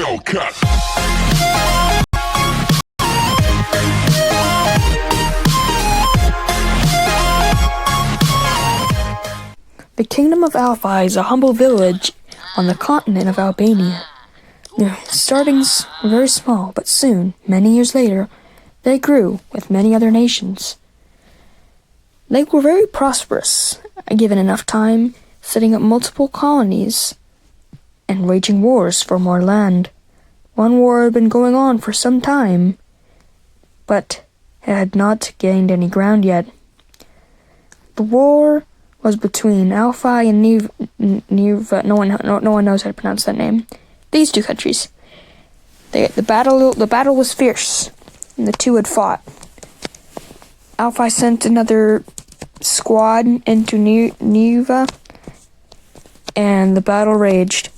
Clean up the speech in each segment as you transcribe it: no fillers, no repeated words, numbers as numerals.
Hellcat. The Kingdom of Alphi is a humble village on the continent of Albania. Their startings were very small, but soon, many years later, they grew with many other nations. They were very prosperous, given enough time, setting up multiple colonies and waging wars for more land. One war had been going on for some time, but it had not gained any ground yet. The war was between Alphi and Niva. No one knows how to pronounce that name. These two countries. The battle was fierce, and the two had fought. Alphi sent another squad into Niva, and the battle raged.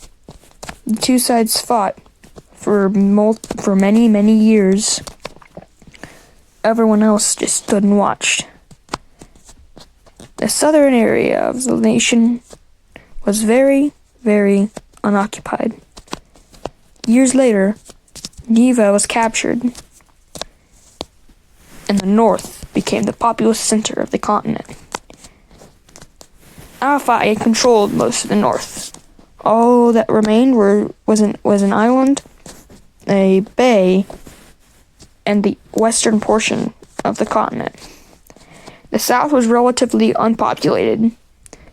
The two sides fought for many, many years. Everyone else just stood and watched. The southern area of the nation was very, very unoccupied. Years later, Niva was captured, and the north became the populous center of the continent. Alphi had controlled most of the north. All that remained was an island, a bay, and the western portion of the continent. The south was relatively unpopulated,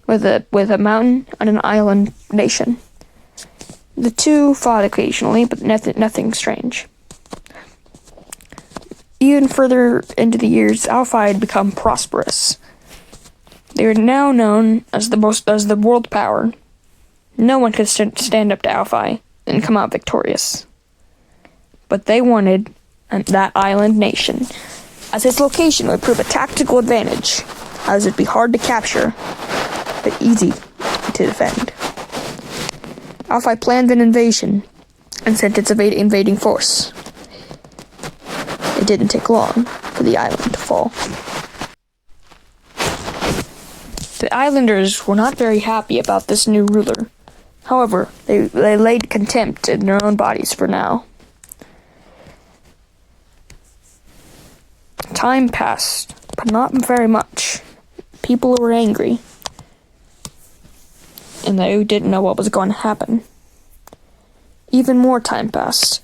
with a mountain and an island nation. The two fought occasionally, but nothing strange. Even further into the years, Alphi had become prosperous. They are now known as the world power. No one could stand up to Alphi and come out victorious. But they wanted that island nation, as its location would prove a tactical advantage, as it'd be hard to capture, but easy to defend. Alphi planned an invasion and sent its invading force. It didn't take long for the island to fall. The islanders were not very happy about this new ruler. However, they laid contempt in their own bodies for now. Time passed, but not very much. People were angry, and they didn't know what was going to happen. Even more time passed.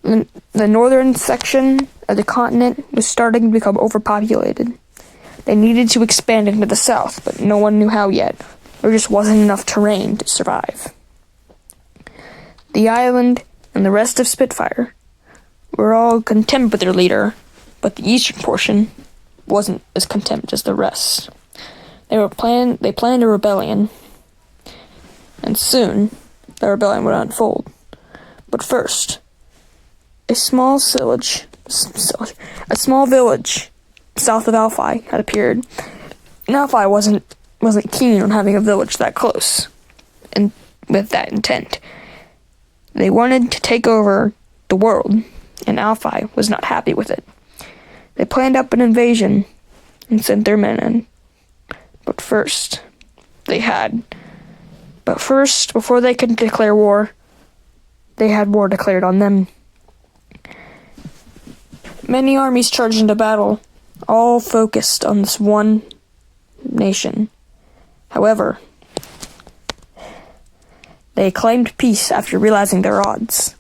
The northern section of the continent was starting to become overpopulated. They needed to expand into the south, but no one knew how yet. There just wasn't enough terrain to survive. The island and the rest of Spitfire were all content with their leader, but the eastern portion wasn't as content as the rest. They planned a rebellion, and soon the rebellion would unfold. But first, a small village south of Alphi had appeared, and Alphi wasn't keen on having a village that close, and with that intent. They wanted to take over the world, and Alphi was not happy with it. They planned up an invasion and sent their men in. But first, before they could declare war, they had war declared on them. Many armies charged into battle, all focused on this one nation. However, they claimed peace after realizing their odds.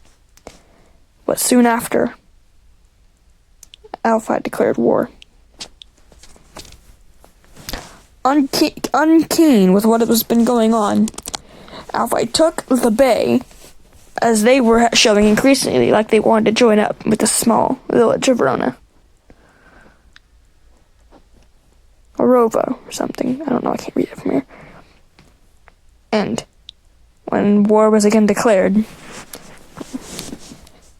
But soon after, Alphi declared war. Unkeen with what has been going on, Alphi took the bay, as they were showing increasingly like they wanted to join up with the small village of Verona. Orova or something. I don't know, I can't read it from here. And when war was again declared,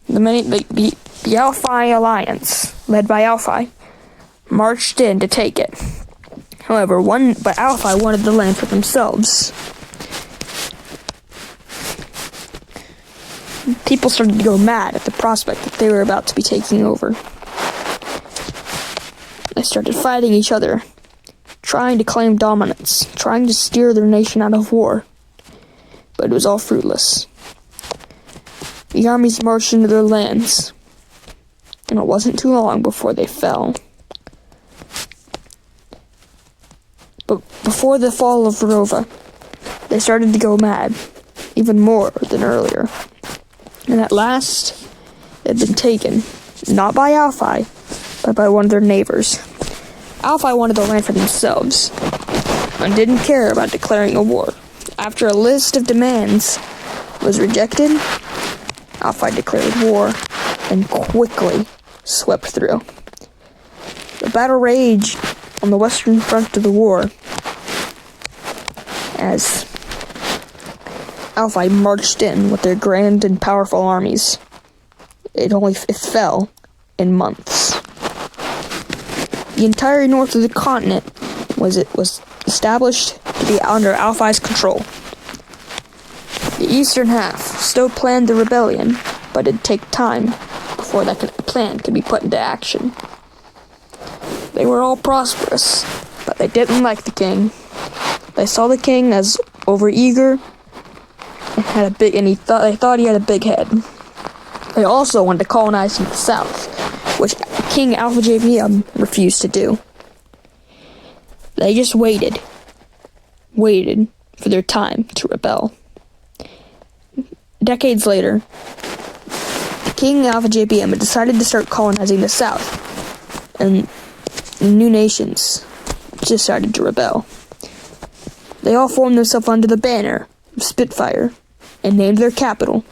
the Alphi alliance, led by Alphi, marched in to take it. However, but Alphi wanted the land for themselves. People started to go mad at the prospect that they were about to be taking over. They started fighting each other, trying to claim dominance, trying to steer their nation out of war. But it was all fruitless. The armies marched into their lands, and it wasn't too long before they fell. But before the fall of Verova, they started to go mad, even more than earlier. And at last, they'd been taken, not by Alphi, but by one of their neighbors. Alphi wanted the land for themselves, and didn't care about declaring a war. After a list of demands was rejected, Alphi declared war, and quickly swept through. The battle raged on the western front of the war, as Alphi marched in with their grand and powerful armies. It fell in months. The entire north of the continent was established to be under Alphi's control. The eastern half still planned the rebellion, but it'd take time before that plan could be put into action. They were all prosperous, but they didn't like the king. They saw the king as overeager and they thought he had a big head. They also wanted to colonize from the south, which King Alphi refused to do. They just waited for their time to rebel. Decades later, King Alphi decided to start colonizing the south, and new nations decided to rebel. They all formed themselves under the banner of Spitfire and named their capital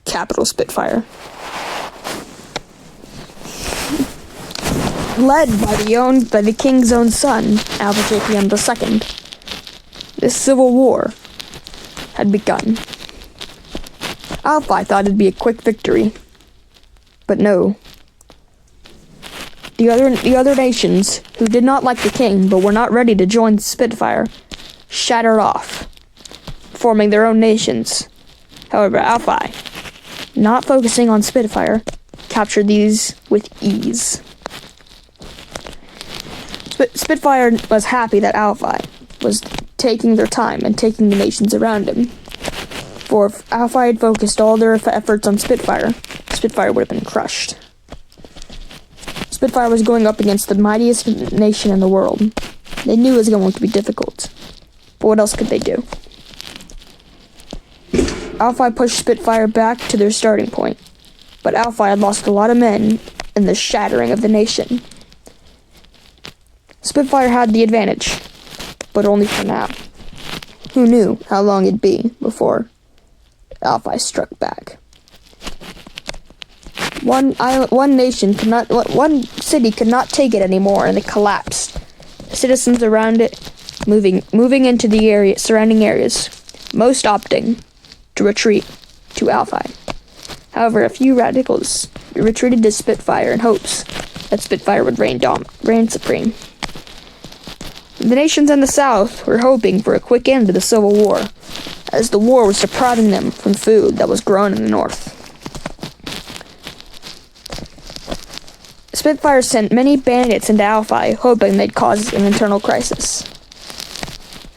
Spitfire. Led by the king's own son, Alphi II, this civil war had begun. Alphi thought it'd be a quick victory, but no. The other nations, who did not like the king but were not ready to join Spitfire, shattered off, forming their own nations. However, Alphi, not focusing on Spitfire, captured these with ease. Spitfire was happy that Alphi was taking their time and taking the nations around him. For if Alphi had focused all their efforts on Spitfire, Spitfire would have been crushed. Spitfire was going up against the mightiest nation in the world. They knew it was going to be difficult, but what else could they do? Alphi pushed Spitfire back to their starting point, but Alphi had lost a lot of men in the shattering of the nation. Spitfire had the advantage, but only for now. Who knew how long it'd be before Alphi struck back? One city could not take it anymore, and it collapsed. The citizens around it moving into the surrounding areas, most opting to retreat to Alphi. However, a few radicals retreated to Spitfire in hopes that Spitfire would reign supreme. The nations in the south were hoping for a quick end to the Civil War, as the war was depriving them from food that was grown in the north. Spitfire sent many bandits into Alphi, hoping they'd cause an internal crisis.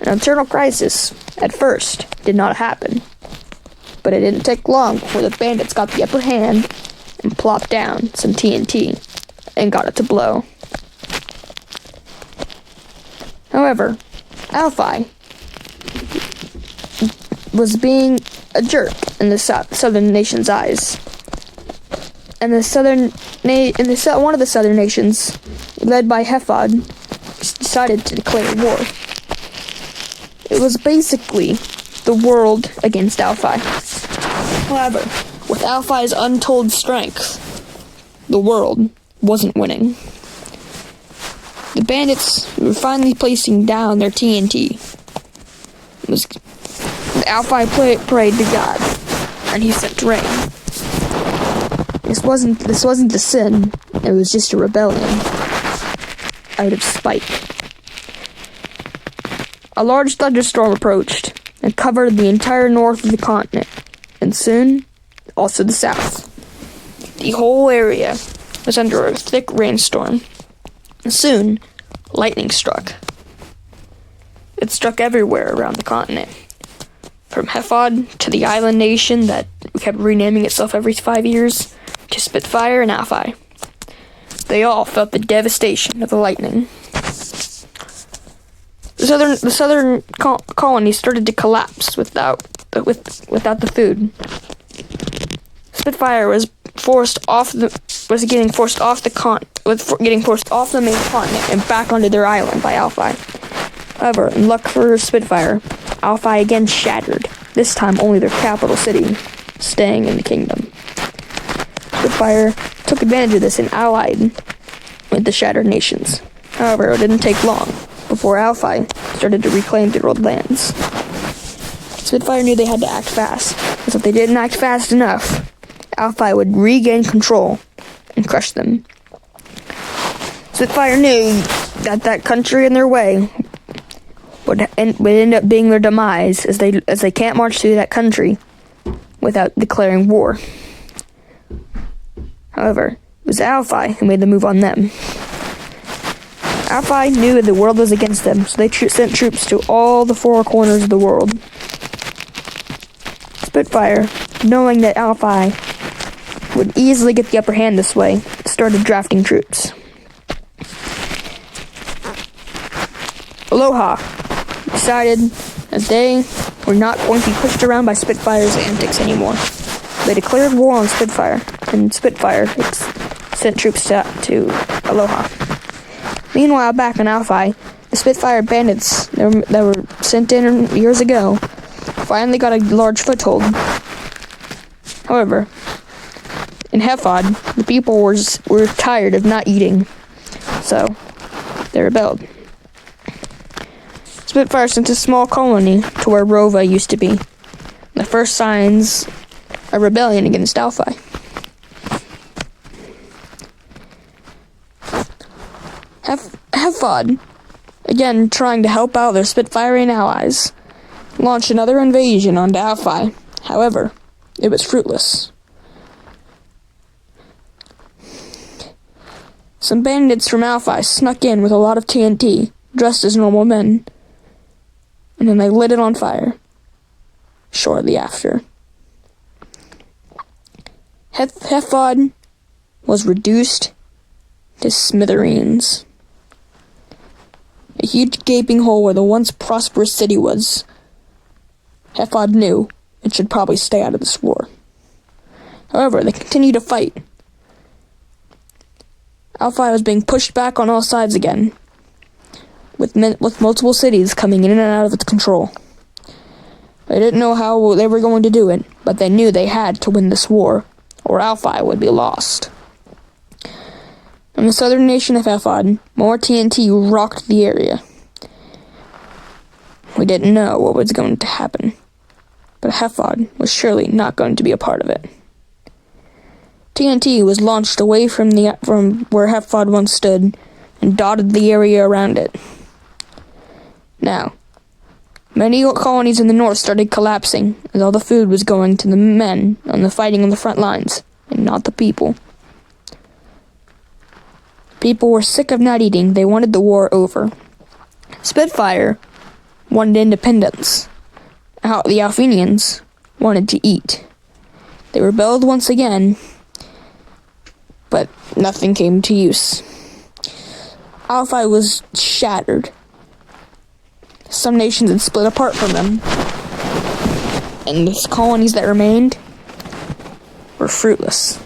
An internal crisis, at first, did not happen, but it didn't take long before the bandits got the upper hand and plopped down some TNT and got it to blow. However, Alphi was being a jerk in the southern nation's eyes, and one of the southern nations, led by Hephod, decided to declare war. It was basically the world against Alphi. However, with Alphi's untold strength, the world wasn't winning. The bandits were finally placing down their TNT. Alphi prayed to God, and he sent rain. This wasn't a sin, it was just a rebellion, out of spite. A large thunderstorm approached, and covered the entire north of the continent, and soon, also the south. The whole area was under a thick rainstorm. Soon, lightning struck. It struck everywhere around the continent, from Hephod to the island nation that kept renaming itself every 5 years to Spitfire and Alphi. They all felt the devastation of the lightning. The southern colony started to collapse without the food. Spitfire was getting forced off the main continent and back onto their island by Alphi. However, in luck for Spitfire, Alphi again shattered. This time, only their capital city staying in the kingdom. Spitfire took advantage of this and allied with the shattered nations. However, it didn't take long before Alphi started to reclaim their old lands. Spitfire knew they had to act fast, because if they didn't act fast enough, Alphi would regain control and crush them. Spitfire knew that that country in their way would end up being their demise, as they can't march through that country without declaring war. However, it was Alphi who made the move on them. Alphi knew the world was against them, so they sent troops to all the four corners of the world. Spitfire, knowing that Alphi would easily get the upper hand this way, started drafting troops. Aloha decided that they were not going to be pushed around by Spitfire's antics anymore. They declared war on Spitfire, and Spitfire sent troops to Aloha. Meanwhile, back on Alphi, the Spitfire bandits that were sent in years ago finally got a large foothold. However, in Heffod, the people were tired of not eating, so they rebelled. Spitfire sent a small colony to where Rova used to be. The first signs of rebellion against Alphi. Heffod, again trying to help out their Spitfirean allies, launched another invasion onto Alphi. However, it was fruitless. Some bandits from Alphi snuck in with a lot of TNT, dressed as normal men, and then they lit it on fire shortly after. Heffod was reduced to smithereens. A huge gaping hole where the once prosperous city was. Heffod knew it should probably stay out of this war. However, they continued to fight. Alphi was being pushed back on all sides again, with multiple cities coming in and out of its control. They didn't know how they were going to do it, but they knew they had to win this war, or Alphi would be lost. In the southern nation of Heffod, more TNT rocked the area. We didn't know what was going to happen, but Heffod was surely not going to be a part of it. TNT was launched away from where Heffod once stood and dotted the area around it. Now, many colonies in the north started collapsing as all the food was going to the men on the fighting on the front lines, and not the people. People were sick of not eating. They wanted the war over. Spitfire wanted independence. The Alphinians wanted to eat. They rebelled once again, but nothing came to use. Alphi was shattered. Some nations had split apart from them, and the colonies that remained were fruitless.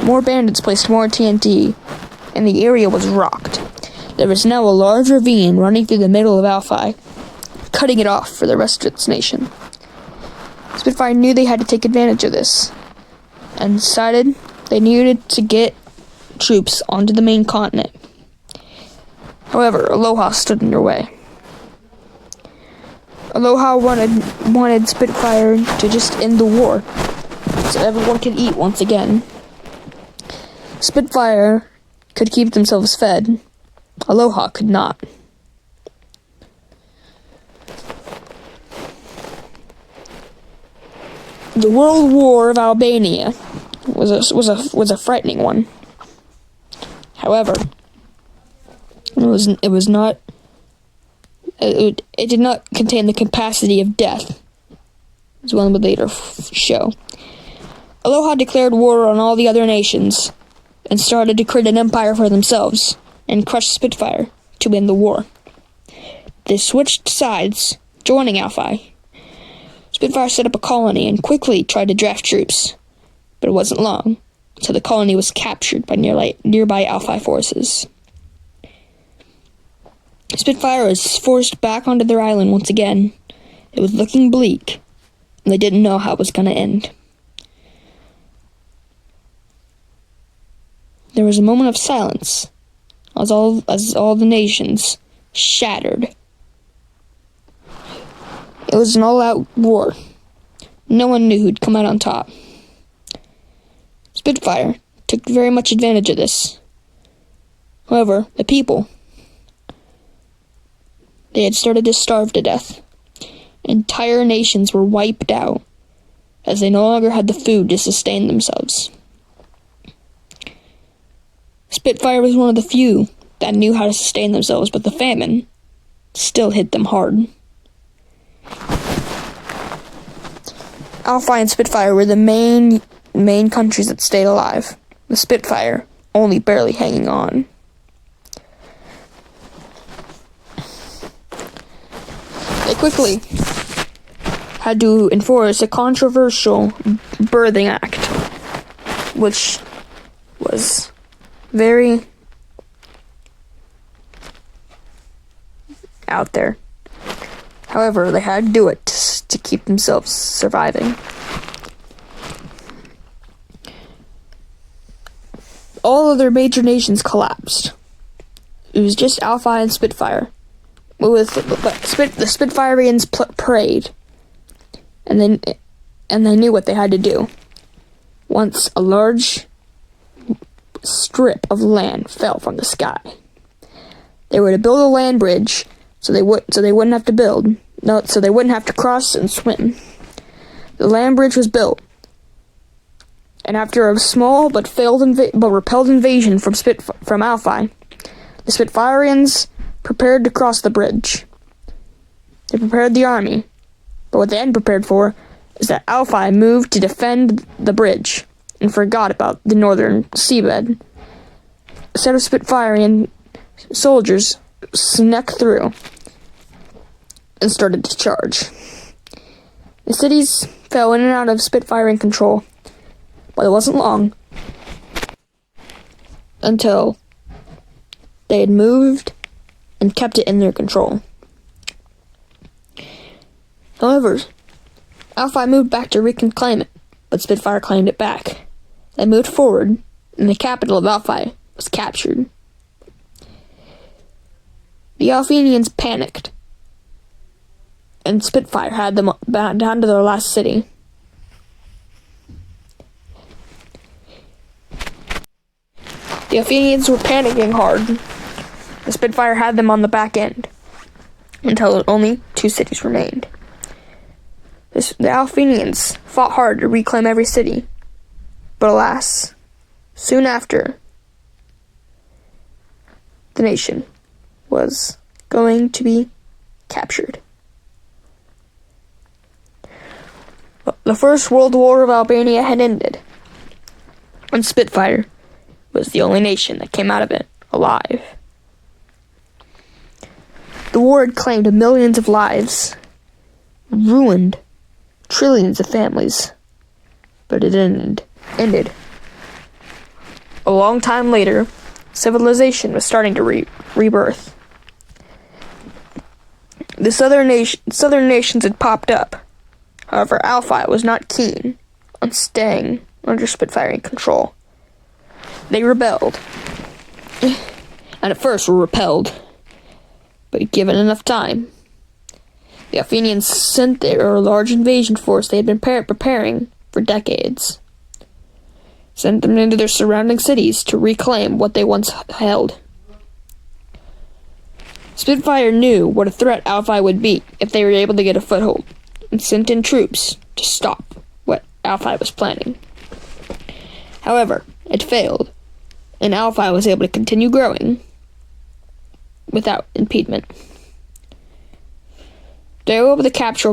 More bandits placed more TNT, and the area was rocked. There was now a large ravine running through the middle of Alphi, cutting it off for the rest of its nation. Spitfire knew they had to take advantage of this, and decided they needed to get troops onto the main continent. However, Aloha stood in their way. Aloha wanted Spitfire to just end the war, so everyone could eat once again. Spitfire could keep themselves fed. Aloha could not. The World War of Albania was a frightening one. However, it was not It did not contain the capacity of death, as one would later show. Aloha declared war on all the other nations and started to create an empire for themselves and crush Spitfire to win the war. They switched sides, joining Alphi. Spitfire set up a colony and quickly tried to draft troops, but it wasn't long until the colony was captured by nearby Alphi forces. Spitfire was forced back onto their island once again. It was looking bleak, and they didn't know how it was going to end. There was a moment of silence as all the nations shattered. It was an all-out war. No one knew who'd come out on top. Spitfire took very much advantage of this. However, the people, they had started to starve to death. Entire nations were wiped out, as they no longer had the food to sustain themselves. Spitfire was one of the few that knew how to sustain themselves, but the famine still hit them hard. Alphi and Spitfire were the main countries that stayed alive, the Spitfire only barely hanging on. They quickly had to enforce a controversial birthing act, which was very out there. However, they had to do it to keep themselves surviving. All other major nations collapsed. It was just Alphi and Spitfire. The Spitfireans prayed, and they knew what they had to do. Once a large strip of land fell from the sky, they were to build a land bridge so they wouldn't have to cross and swim. The land bridge was built, and after a small but repelled invasion from Alphi, the Spitfireans prepared to cross the bridge. They prepared the army, but what they hadn't prepared for is that Alphi moved to defend the bridge and forgot about the northern seabed. A set of Spitfirean soldiers snuck through and started to charge. The cities fell in and out of Spitfirean control, but it wasn't long until they had moved and kept it in their control. However, Alphi moved back to reclaim it, but Spitfire claimed it back. They moved forward, and the capital of Alphi was captured. The Alphinians panicked, and Spitfire had them down to their last city. The Alphinians were panicking hard. The Spitfire had them on the back end until only 2 cities remained. The Alphinians fought hard to reclaim every city, but alas, soon after, the nation was going to be captured. The First World War of Albania had ended, and Spitfire was the only nation that came out of it alive. The war had claimed millions of lives, ruined trillions of families, but it ended. A long time later, civilization was starting to rebirth. The southern nations had popped up. However, Alphi was not keen on staying under Spitfire control. They rebelled, and at first were repelled, but given enough time, the Athenians sent their large invasion force they had been preparing for decades, sent them into their surrounding cities to reclaim what they once held. Spitfire knew what a threat Alphi would be if they were able to get a foothold, and sent in troops to stop what Alphi was planning. However, it failed, and Alphi was able to continue growing without impediment. They were able to capture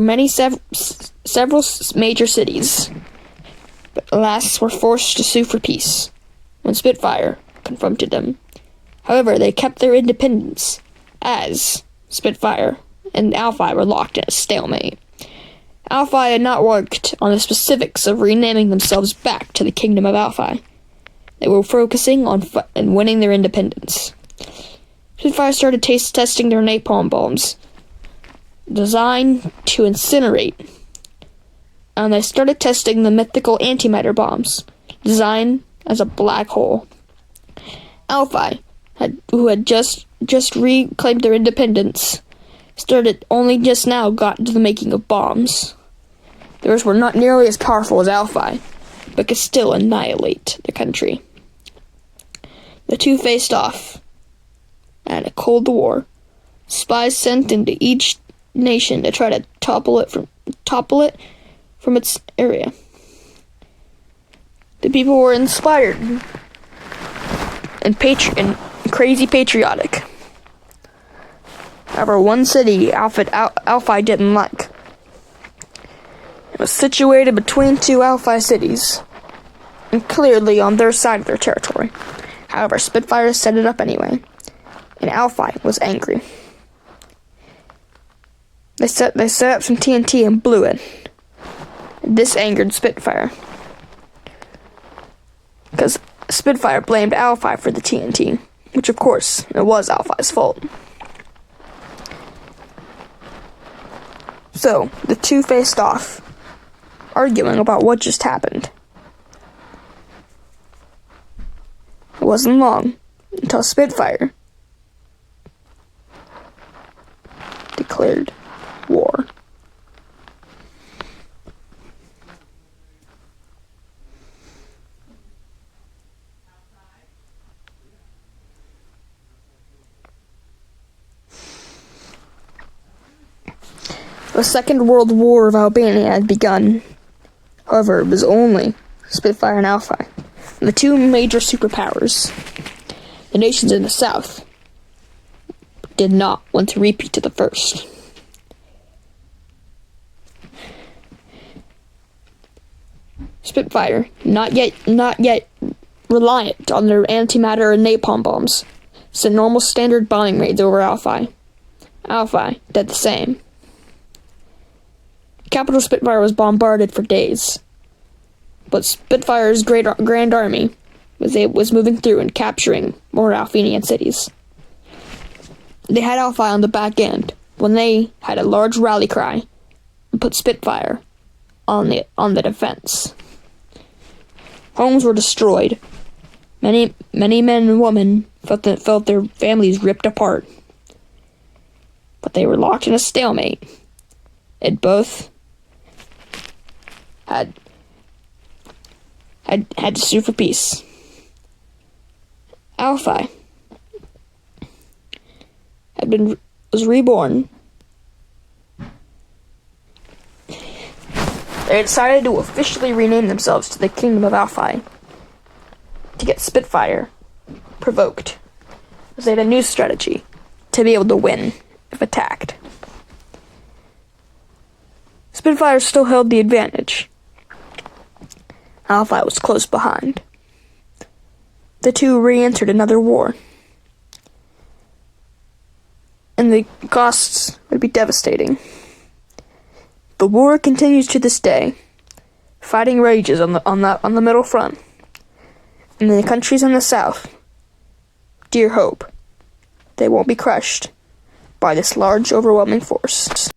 several major cities, but alas were forced to sue for peace when Spitfire confronted them. However, they kept their independence, as Spitfire and Alphi were locked in a stalemate. Alphi had not worked on the specifics of renaming themselves back to the Kingdom of Alphi. They were focusing on winning their independence. Spitfire started testing their napalm bombs, designed to incinerate, and they started testing the mythical antimatter bombs, designed as a black hole. Alphi, who had just reclaimed their independence, started only just now got into the making of bombs. Theirs were not nearly as powerful as Alphi, but could still annihilate the country. The two faced off, and a Cold War. Spies sent into each nation to try to topple it from its area. The people were inspired and crazy patriotic. However, one city Alphi didn't like. It was situated between two Alphi cities, and clearly on their side of their territory. However, Spitfire set it up anyway, and Alphi was angry. They set up some TNT and blew it. This angered Spitfire, because Spitfire blamed Alphi for the TNT, which of course it was Alphi's fault. So the two faced off, arguing about what just happened. It wasn't long until Spitfire declared war. The Second World War of Albania had begun. However, it was only Spitfire and Alphi, the two major superpowers. The nations in the south did not want to repeat to the first. Spitfire, not yet reliant on their antimatter and napalm bombs, sent normal standard bombing raids over Alphi. Alphi did the same. Capital Spitfire was bombarded for days, but Spitfire's grand army was moving through and capturing more Alphinian cities. They had Alphi on the back end when they had a large rally cry and put Spitfire on the defense. Homes were destroyed. Many men and women felt their families ripped apart, but they were locked in a stalemate. And both had to sue for peace. Alphi was reborn. They decided to officially rename themselves to the Kingdom of Alphi to get Spitfire provoked, as they had a new strategy to be able to win if attacked. Spitfire still held the advantage. Alphi was close behind. The two re-entered another war, and the costs would be devastating. The war continues to this day. Fighting rages on the middle front, and the countries in the south dear hope they won't be crushed by this large, overwhelming force.